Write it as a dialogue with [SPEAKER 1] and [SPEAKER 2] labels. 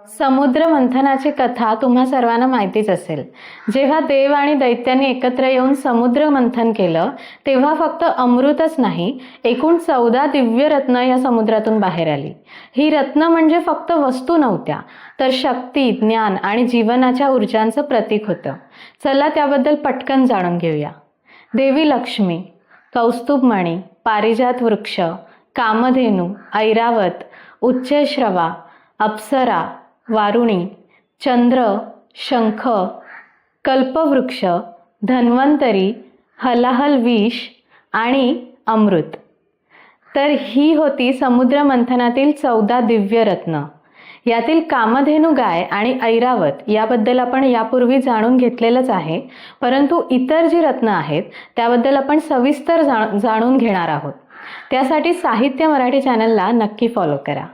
[SPEAKER 1] समुद्र मंथनाची कथा तुम्हा सर्वांना माहितीच असेल। जेव्हा देव आणि दैत्यांनी एकत्र येऊन समुद्र मंथन केलं तेव्हा फक्त अमृतच नाही, एकूण 14 दिव्य रत्न या समुद्रातून बाहेर आली। ही रत्न म्हणजे फक्त वस्तू नव्हत्या, तर शक्ती, ज्ञान आणि जीवनाच्या ऊर्जांचं प्रतीक होतं। चला त्याबद्दल पटकन जाणून घेऊया। देवी लक्ष्मी, कौस्तुभमणी, पारिजात वृक्ष, कामधेनू, ऐरावत, उच्चश्रवा, अप्सरा, वारुणी, चंद्र, शंख, कल्पवृक्ष, धन्वंतरी, हलाहल विष आणि अमृत। तर ही होती समुद्र मंथनातील 14 दिव्य रत्न। यातील कामधेनू गाय आणि ऐरावत याबद्दल आपण यापूर्वी जाणून घेतलेलंच आहे, परंतु इतर जी रत्न आहेत त्याबद्दल आपण सविस्तर जाणून घेणार आहोत। त्यासाठी साहित्य मराठी चॅनलला नक्की फॉलो करा।